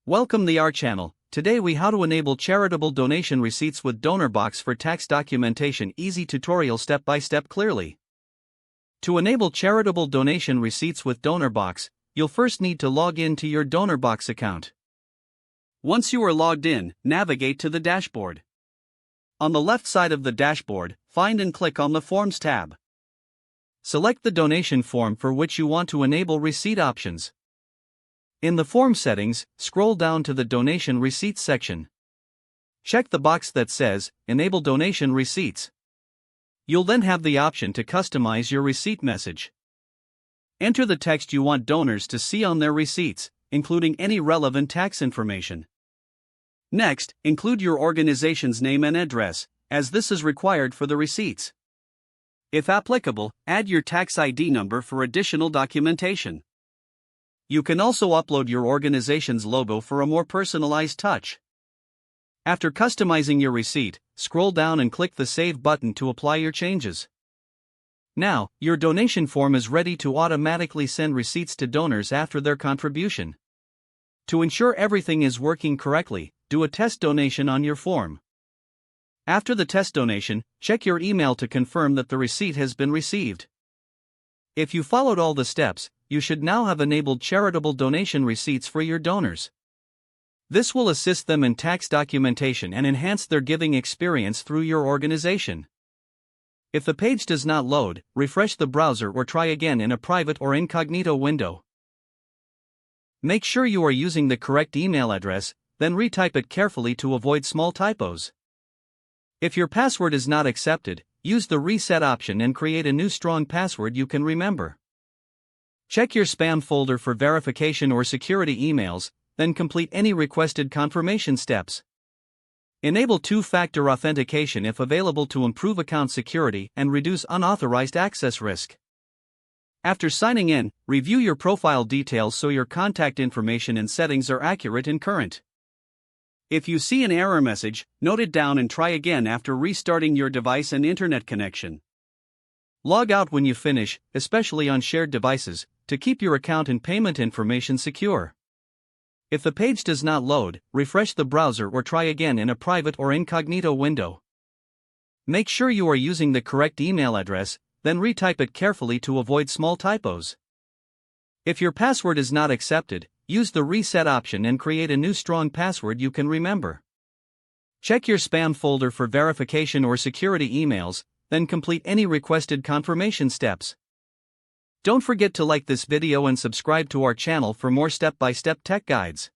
Welcome to our channel. Today we how to enable charitable donation receipts with Donorbox for tax documentation. Easy tutorial step by step clearly. To enable charitable donation receipts with Donorbox, you'll first need to log in to your Donorbox account. Once you are logged in, navigate to the dashboard. On the left side of the dashboard, find and click on the Forms tab. Select the donation form for which you want to enable receipt options. In the form settings, scroll down to the Donation Receipts section. Check the box that says, Enable Donation Receipts. You'll then have the option to customize your receipt message. Enter the text you want donors to see on their receipts, including any relevant tax information. Next, include your organization's name and address, as this is required for the receipts. If applicable, add your tax ID number for additional documentation. You can also upload your organization's logo for a more personalized touch. After customizing your receipt, scroll down and click the Save button to apply your changes. Now, your donation form is ready to automatically send receipts to donors after their contribution. To ensure everything is working correctly, do a test donation on your form. After the test donation, check your email to confirm that the receipt has been received. If you followed all the steps, you should now have enabled charitable donation receipts for your donors. This will assist them in tax documentation and enhance their giving experience through your organization. If the page does not load, refresh the browser or try again in a private or incognito window. Make sure you are using the correct email address, then retype it carefully to avoid small typos. If your password is not accepted, use the reset option and create a new strong password you can remember. Check your spam folder for verification or security emails, then complete any requested confirmation steps. Enable two-factor authentication if available to improve account security and reduce unauthorized access risk. After signing in, review your profile details so your contact information and settings are accurate and current. If you see an error message, note it down and try again after restarting your device and internet connection. Log out when you finish, especially on shared devices, to keep your account and payment information secure. If the page does not load, refresh the browser or try again in a private or incognito window. Make sure you are using the correct email address, then retype it carefully to avoid small typos. If your password is not accepted, use the reset option and create a new strong password you can remember. Check your spam folder for verification or security emails, then complete any requested confirmation steps. Don't forget to like this video and subscribe to our channel for more step-by-step tech guides.